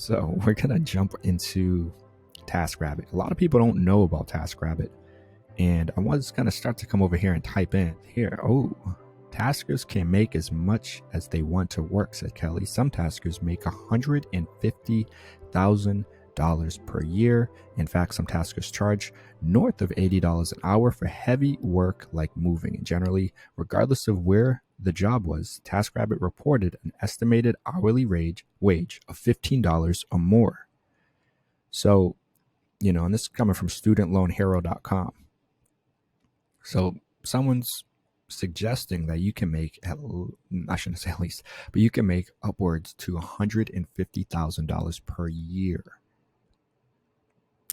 So we're going to jump into TaskRabbit. A lot of people don't know about TaskRabbit. And I was going to start to come over here and type in here. Oh, taskers can make as much as they want to work, said Kelly. Some taskers make $150,000 per year. In fact, some taskers charge north of $80 an hour for heavy work like moving. And generally, regardless of where the job was, TaskRabbit reported an estimated hourly wage of $15 or more. So, and this is coming from studentloanhero.com. So someone's suggesting that you can make, I shouldn't say at least, but you can make upwards to $150,000 per year.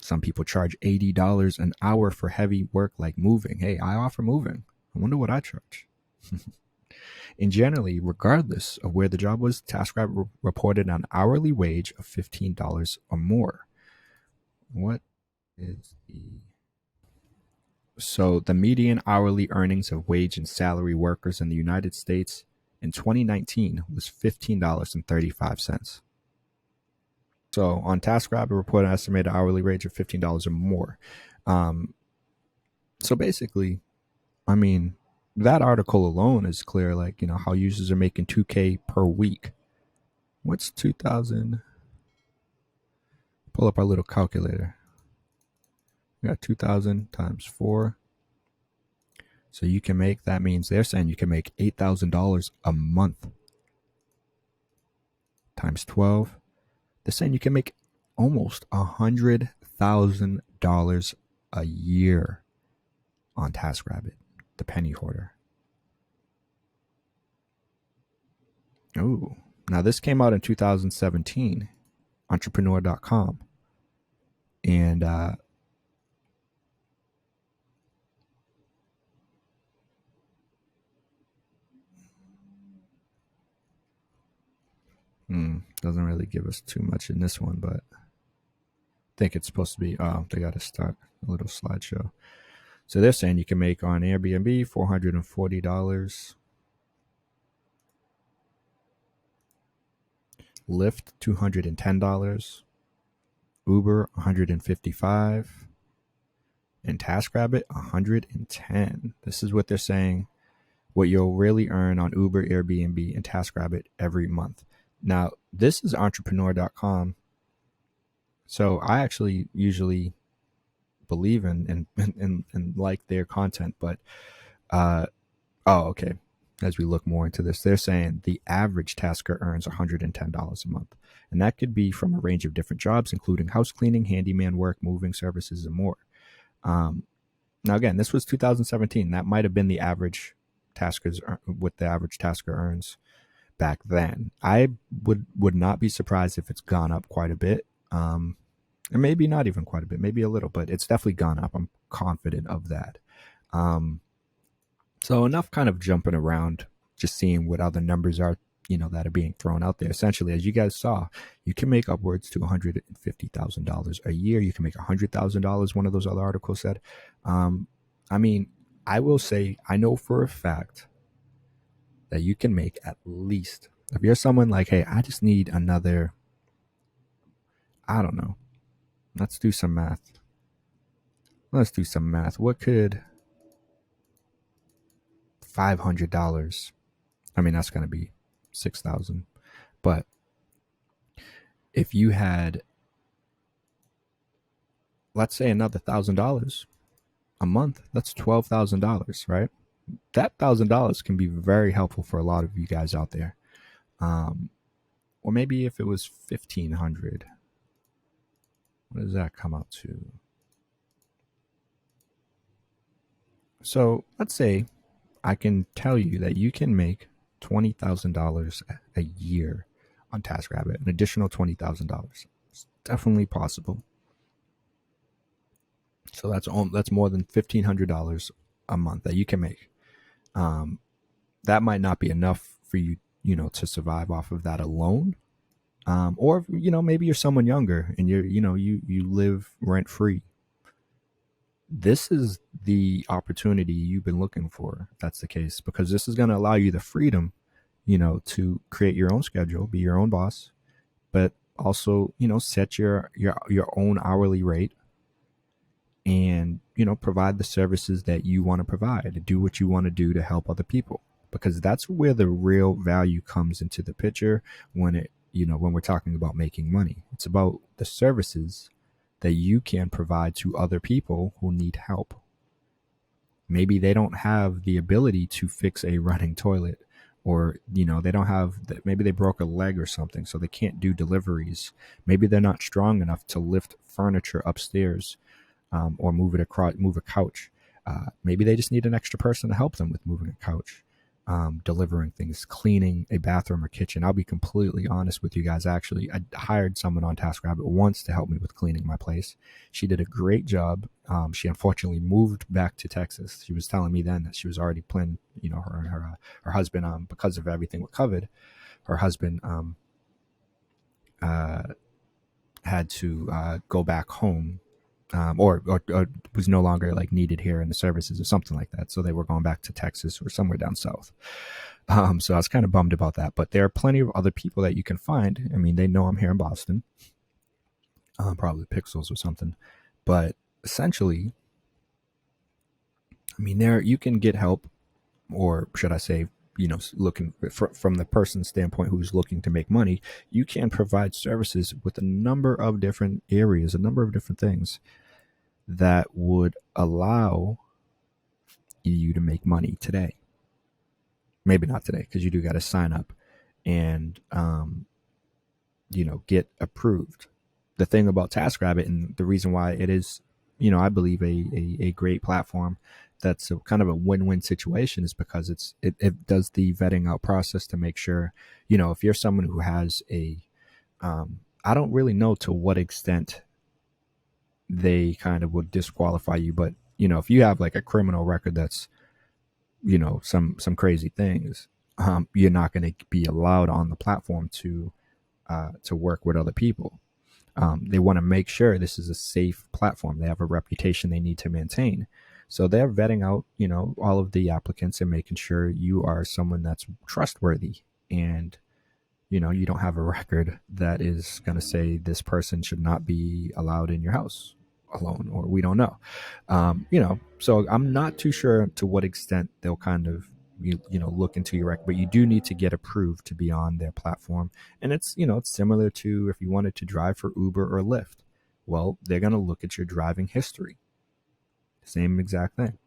Some people charge $80 an hour for heavy work like moving. Hey, I offer moving. I wonder what I charge. And generally, regardless of where the job was, TaskRabbit reported an hourly wage of $15 or more. What is So the median hourly earnings of wage and salary workers in the United States in 2019 was $15.35. So on TaskRabbit, reported an estimated hourly wage of $15 or more. So basically, I mean, that article alone is clear, like, how users are making $2,000 per week. What's 2,000? Pull up our little calculator. We got 2,000 times 4. So you can make, that means they're saying you can make $8,000 a month times 12. They're saying you can make almost $100,000 a year on TaskRabbit, the penny hoarder. Oh, now this came out in 2017, entrepreneur.com. And doesn't really give us too much in this one, but I think it's supposed to be, they got to start a little slideshow. So they're saying you can make on Airbnb $440, Lyft $210, Uber $155, and TaskRabbit $110. This is what they're saying, what you'll really earn on Uber, Airbnb, and TaskRabbit every month. Now, this is entrepreneur.com. So I actually usually believe in like their content, but okay. As we look more into this, they're saying the average tasker earns $110 a month. And that could be from a range of different jobs, including house cleaning, handyman work, moving services, and more. Now, again, this was 2017. That might have been the average what the average tasker earns back then. I would not be surprised if it's gone up quite a bit. And maybe not even quite a bit, maybe a little, but it's definitely gone up. I'm confident of that. So enough kind of jumping around, just seeing what other numbers are, that are being thrown out there. Essentially, as you guys saw, you can make upwards to $150,000 a year. You can make $100,000. One of those other articles said. I mean, I will say, I know for a fact that you can make at least, if you're someone like, hey, I just need another, I don't know. Let's do some math. What could $500? I mean, that's going to be $6,000. But if you had, let's say, another $1,000 a month, that's $12,000, right? That $1,000 can be very helpful for a lot of you guys out there. Or maybe if it was $1,500, what does that come out to? So let's say I can tell you that you can make $20,000 a year on TaskRabbit, an additional $20,000. It's definitely possible. So that's more than $1,500 a month that you can make. That might not be enough for you, to survive off of that alone. Or, maybe you're someone younger and you live rent free. This is the opportunity you've been looking for, if that's the case, because this is going to allow you the freedom, to create your own schedule, be your own boss. But also, set your own hourly rate, and provide the services that you want to provide, do what you want to do to help other people, because that's where the real value comes into the picture. When we're talking about making money, it's about the services that you can provide to other people who need help. Maybe they don't have the ability to fix a running toilet, or they don't have that. Maybe they broke a leg or something, so they can't do deliveries. Maybe they're not strong enough to lift furniture upstairs, or move a couch. Maybe they just need an extra person to help them with moving a couch, delivering things, cleaning a bathroom or kitchen. I'll be completely honest with you guys. Actually, I hired someone on TaskRabbit once to help me with cleaning my place. She did a great job. She unfortunately moved back to Texas. She was telling me then that she was already planning, her husband, because of everything with COVID, her husband had to go back home, or was no longer like needed here in the services or something like that. So they were going back to Texas or somewhere down south. So I was kind of bummed about that. But there are plenty of other people that you can find. I mean, they know I'm here in Boston, probably Pixels or something. But essentially, I mean, there you can get help, or should I say, looking from the person's standpoint who's looking to make money, you can provide services with a number of different areas, a number of different things that would allow you to make money today. Maybe not today, because you do got to sign up and get approved. The thing about TaskRabbit, and the reason why it is, I believe a great platform that's a kind of a win-win situation, is because it does the vetting out process to make sure, if you're someone who has I don't really know to what extent they kind of would disqualify you, but if you have like a criminal record that's some crazy things, you're not going to be allowed on the platform to work with other people. They want to make sure this is a safe platform. They have a reputation they need to maintain, so they're vetting out all of the applicants and making sure you are someone that's trustworthy, and you don't have a record that is going to say this person should not be allowed in your house alone, or we don't know. So I'm not too sure to what extent they'll kind of look into your record, but you do need to get approved to be on their platform. And it's it's similar to if you wanted to drive for Uber or Lyft. Well, they're going to look at your driving history. Same exact thing.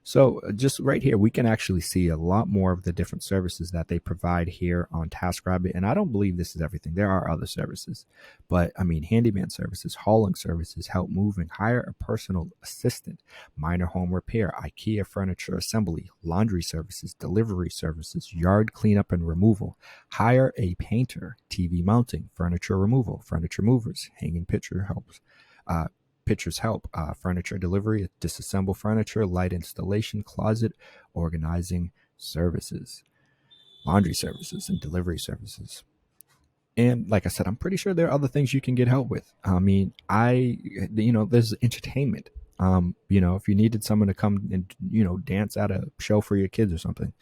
So just right here, we can actually see a lot more of the different services that they provide here on TaskRabbit. And I don't believe this is everything. There are other services, but I mean, handyman services, hauling services, help moving, hire a personal assistant, minor home repair, IKEA furniture assembly, laundry services, delivery services, yard cleanup and removal, hire a painter, TV mounting, furniture removal, furniture movers, hanging picture helps, pictures help, furniture delivery, disassemble furniture, light installation, closet organizing services, laundry services, and delivery services. And like I said, I'm pretty sure there are other things you can get help with. I mean, there's entertainment. If you needed someone to come and, dance at a show for your kids or something,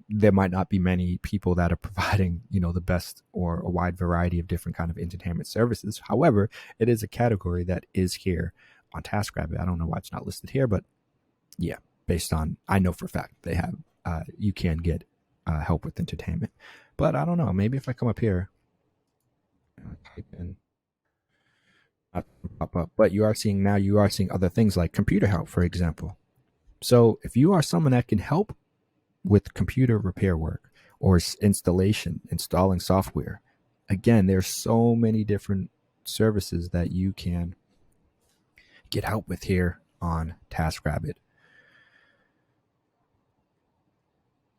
there might not be many people that are providing, the best or a wide variety of different kind of entertainment services. However, it is a category that is here on TaskRabbit. I don't know why it's not listed here, but yeah, based on, I know for a fact they have, you can get help with entertainment. But I don't know, maybe if I come up here, type in, pop up. But you are seeing other things like computer help, for example. So if you are someone that can help with computer repair work or installing software, again, there's so many different services that you can get help with here on TaskRabbit.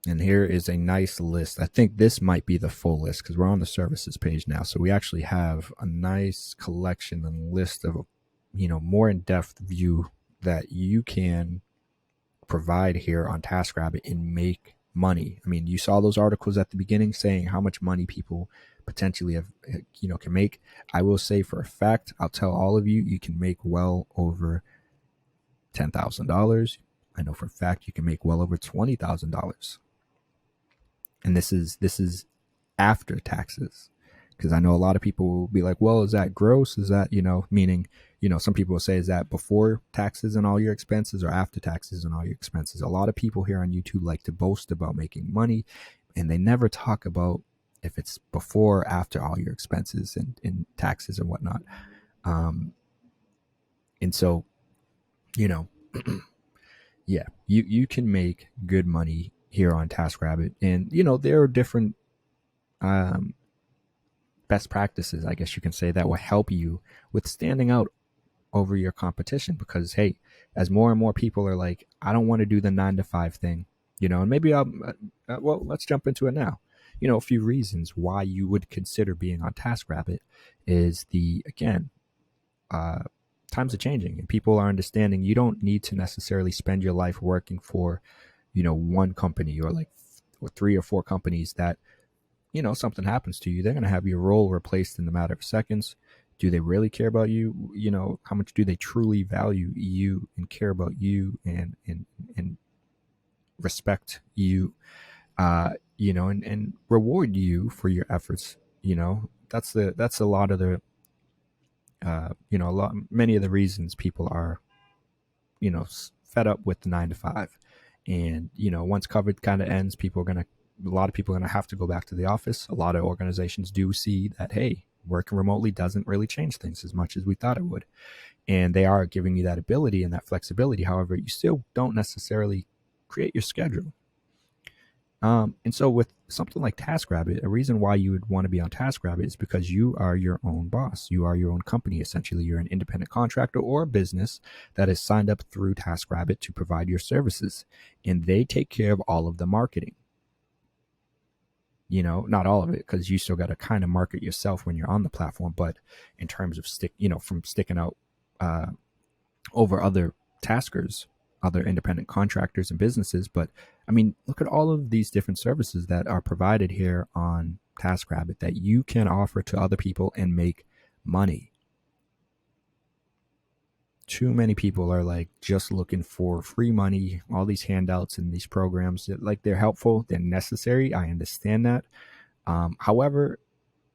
And here is a nice list. I think this might be the full list because we're on the services page now. So we actually have a nice collection and list of, more in-depth view that you can provide here on TaskRabbit and make money. I mean, you saw those articles at the beginning saying how much money people potentially have, can make. I will say for a fact, I'll tell all of you, you can make well over $10,000. I know for a fact you can make well over $20,000. And this is after taxes. Because I know a lot of people will be like, well, is that gross? Is that, meaning, some people will say, is that before taxes and all your expenses or after taxes and all your expenses? A lot of people here on YouTube like to boast about making money, and they never talk about if it's before or after all your expenses and taxes and whatnot. And so, you know, yeah, you can make good money here on TaskRabbit. And, there are different um, best practices, I guess you can say, that will help you with standing out over your competition. Because, hey, as more and more people are like, I don't want to do the 9 to 5 thing, and maybe well, let's jump into it now. A few reasons why you would consider being on TaskRabbit is again, times are changing and people are understanding you don't need to necessarily spend your life working for, one company or like or 3 or 4 companies that, something happens to you, they're going to have your role replaced in the matter of seconds. Do they really care about you? How much do they truly value you and care about you and respect you, and reward you for your efforts? That's a lot of the, many of the reasons people are, fed up with the 9 to 5. And, once COVID kind of ends, a lot of people are going to have to go back to the office. A lot of organizations do see that, hey, working remotely doesn't really change things as much as we thought it would. And they are giving you that ability and that flexibility. However, you still don't necessarily create your schedule. And so with something like TaskRabbit, a reason why you would want to be on TaskRabbit is because you are your own boss. You are your own company. Essentially, you're an independent contractor or a business that is signed up through TaskRabbit to provide your services. And they take care of all of the marketing. Not all of it, because you still got to kind of market yourself when you're on the platform. But in terms of from sticking out over other taskers, other independent contractors and businesses. But I mean, look at all of these different services that are provided here on TaskRabbit that you can offer to other people and make money. Too many people are like just looking for free money, all these handouts and these programs. Like, they're helpful, they're necessary. I understand that. However,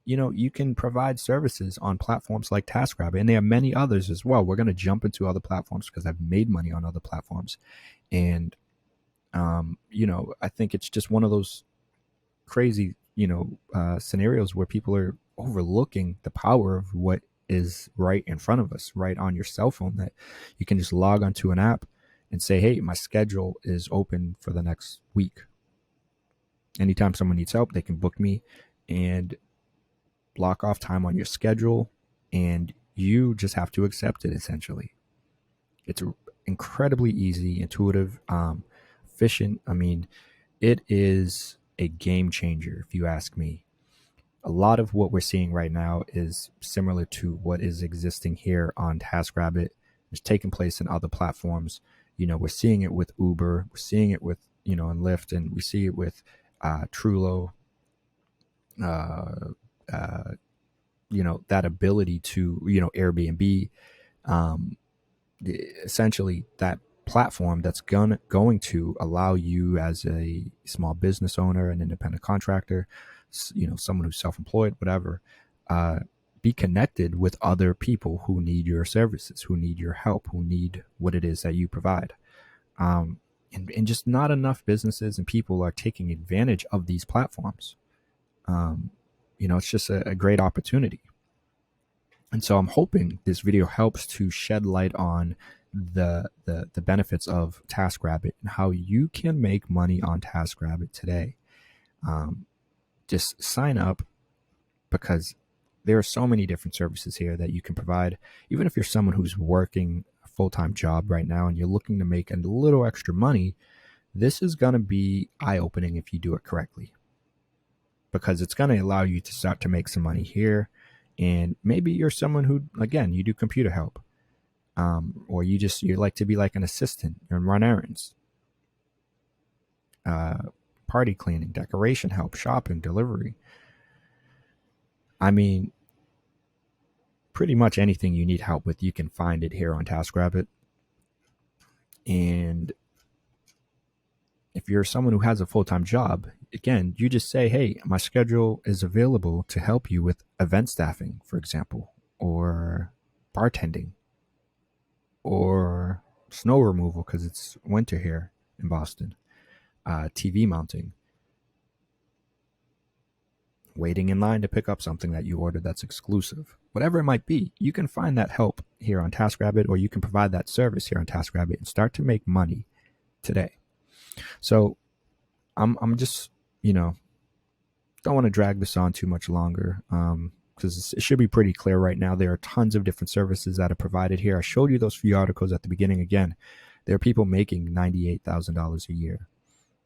you can provide services on platforms like TaskRabbit, and there are many others as well. We're going to jump into other platforms because I've made money on other platforms. And, I think it's just one of those crazy, scenarios where people are overlooking the power of what is right in front of us, right on your cell phone, that you can just log onto an app and say, hey, my schedule is open for the next week. Anytime someone needs help, they can book me and block off time on your schedule, and you just have to accept it. Essentially, it's incredibly easy, intuitive, efficient. I mean, it is a game changer if you ask me. A lot of what we're seeing right now is similar to what is existing here on TaskRabbit. It's taking place in other platforms. We're seeing it with Uber, we're seeing it with, and Lyft, and we see it with Trulo. That ability to, Airbnb, essentially that platform that's going to allow you as a small business owner, an independent contractor, someone who's self-employed, whatever, be connected with other people who need your services, who need your help, who need what it is that you provide. And just not enough businesses and people are taking advantage of these platforms. It's just a great opportunity. And so I'm hoping this video helps to shed light on the benefits of TaskRabbit and how you can make money on TaskRabbit today. Just sign up, because there are so many different services here that you can provide. Even if you're someone who's working a full-time job right now and you're looking to make a little extra money, this is going to be eye-opening if you do it correctly, because it's going to allow you to start to make some money here. And maybe you're someone who, again, you do computer help, or you like to be like an assistant and run errands, party cleaning, decoration help, shopping, delivery. I mean, pretty much anything you need help with, you can find it here on TaskRabbit. And If you're someone who has a full-time job, again, you just say, hey, my schedule is available to help you with event staffing, for example, or bartending, or snow removal because it's winter here in Boston, TV mounting, waiting in line to pick up something that you ordered that's exclusive. Whatever it might be, you can find that help here on TaskRabbit, or you can provide that service here on TaskRabbit and start to make money today. So I'm just, don't want to drag this on too much longer, because it should be pretty clear right now. There are tons of different services that are provided here. I showed you those few articles at the beginning. Again, there are people making $98,000 a year.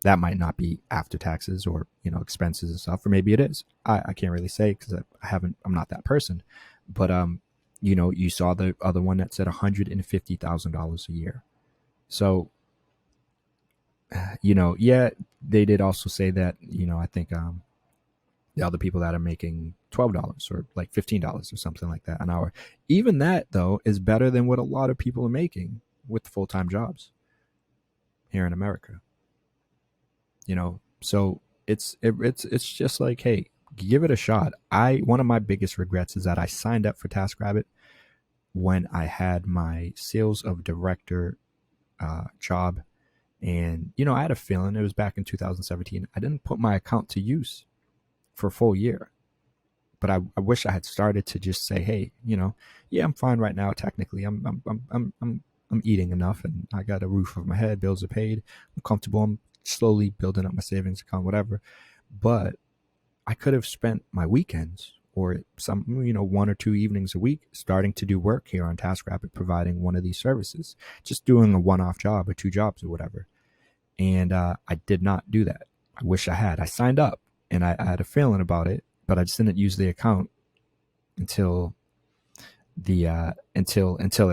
That might not be after taxes or expenses and stuff, or maybe it is. I can't really say because I'm not that person. But you saw the other one that said $150,000 a year. So yeah, they did also say that I think the other people that are making $12 or like $15 or something like that an hour. Even that though is better than what a lot of people are making with full-time jobs here in America. So it's just like, hey, give it a shot. One of my biggest regrets is that I signed up for TaskRabbit when I had my sales of director job, and I had a feeling, it was back in 2017, I didn't put my account to use for a full year. But I wish I had started to just say, hey, yeah, I'm fine right now. Technically, I'm eating enough, and I got a roof over my head. Bills are paid. I'm comfortable. I'm slowly building up my savings account, whatever. But I could have spent my weekends or some, 1 or 2 evenings a week starting to do work here on TaskRabbit, providing one of these services, just doing a one-off job or 2 jobs or whatever. And I did not do that. I wish I had. I signed up and I had a feeling about it, but I just didn't use the account until it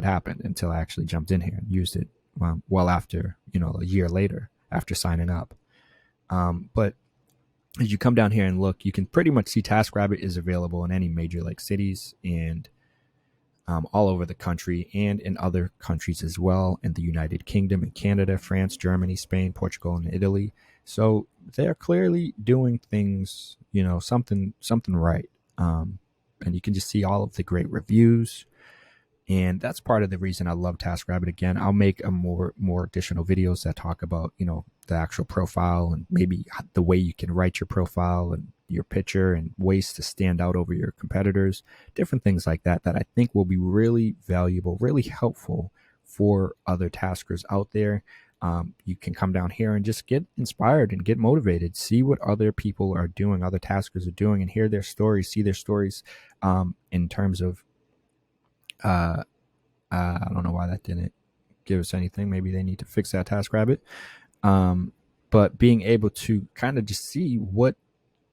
happened, until I actually jumped in here and used it well after, a year later after signing up. But as you come down here and look, you can pretty much see TaskRabbit is available in any major like cities and all over the country and in other countries as well, in the United Kingdom and Canada, France, Germany, Spain, Portugal, and Italy. So they're clearly doing things, something right. And you can just see all of the great reviews. And that's part of the reason I love TaskRabbit. Again, I'll make a more additional videos that talk about, the actual profile and maybe the way you can write your profile and your picture and ways to stand out over your competitors, different things like that I think will be really valuable, really helpful for other taskers out there. You can come down here and just get inspired and get motivated, see what other people are doing, other taskers are doing, and hear their stories, see their stories in terms of, I don't know why that didn't give us anything. Maybe they need to fix that, TaskRabbit. But being able to kind of just see what,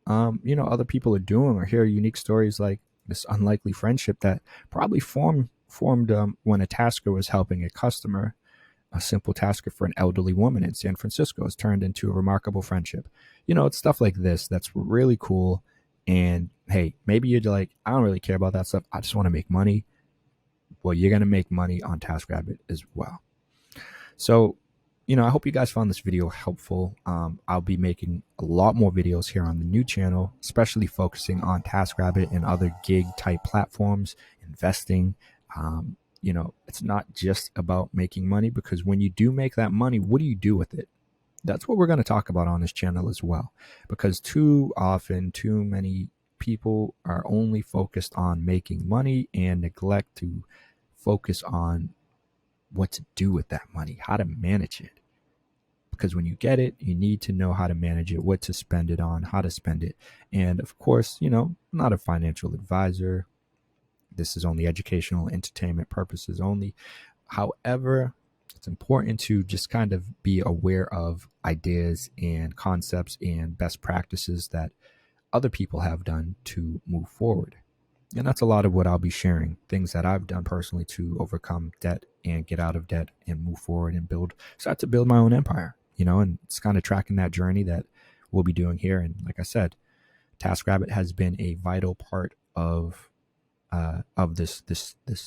other people are doing, or hear unique stories like this unlikely friendship that probably formed when a tasker was helping a customer. A simple tasker for an elderly woman in San Francisco has turned into a remarkable friendship. It's stuff like this that's really cool. And hey, maybe you're like, I don't really care about that stuff. I just want to make money. Well, you're going to make money on TaskRabbit as well. So, I hope you guys found this video helpful. I'll be making a lot more videos here on the new channel, especially focusing on TaskRabbit and other gig type platforms, investing. It's not just about making money, because when you do make that money, what do you do with it? That's what we're going to talk about on this channel as well, because too often, too many people are only focused on making money and neglect to focus on what to do with that money, how to manage it. Because when you get it, you need to know how to manage it, what to spend it on, how to spend it. And of course, I'm not a financial advisor. This is only educational, entertainment purposes only. However, it's important to just kind of be aware of ideas and concepts and best practices that other people have done to move forward. And that's a lot of what I'll be sharing, things that I've done personally to overcome debt and get out of debt and move forward and start to build my own empire, and it's kind of tracking that journey that we'll be doing here. And like I said, TaskRabbit has been a vital part of this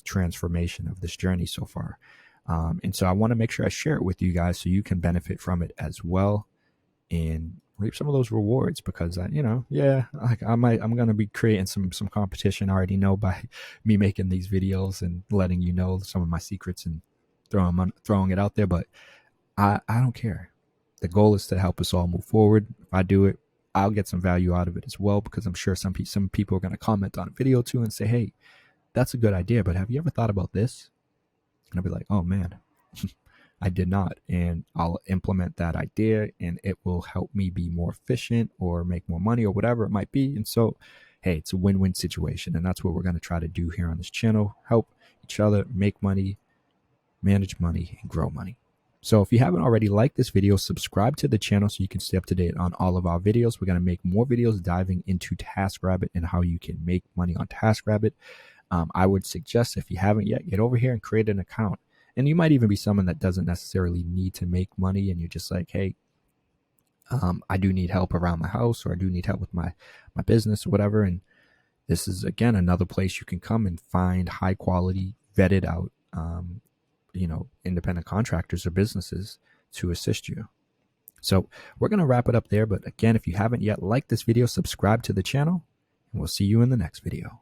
transformation, of this journey so far. And so I want to make sure I share it with you guys so you can benefit from it as well. and reap some of those rewards, because I'm going to be creating some competition. I already know by me making these videos and letting you know some of my secrets and throwing it out there. But I don't care. The goal is to help us all move forward. If I do it, I'll get some value out of it as well, because I'm sure some people are going to comment on a video too and say, hey, that's a good idea, but have you ever thought about this? And I'll be like, oh man, I did not. And I'll implement that idea and it will help me be more efficient or make more money or whatever it might be. And so, hey, it's a win-win situation. And that's what we're going to try to do here on this channel. Help each other make money, manage money, and grow money. So if you haven't already, liked this video, subscribe to the channel so you can stay up to date on all of our videos. We're going to make more videos diving into TaskRabbit and how you can make money on TaskRabbit. I would suggest, if you haven't yet, get over here and create an account. And you might even be someone that doesn't necessarily need to make money, and you're just like, hey, I do need help around my house, or I do need help with my business or whatever. And this is, again, another place you can come and find high quality, vetted out, independent contractors or businesses to assist you. So we're going to wrap it up there. But again, if you haven't yet, liked this video, subscribe to the channel, and we'll see you in the next video.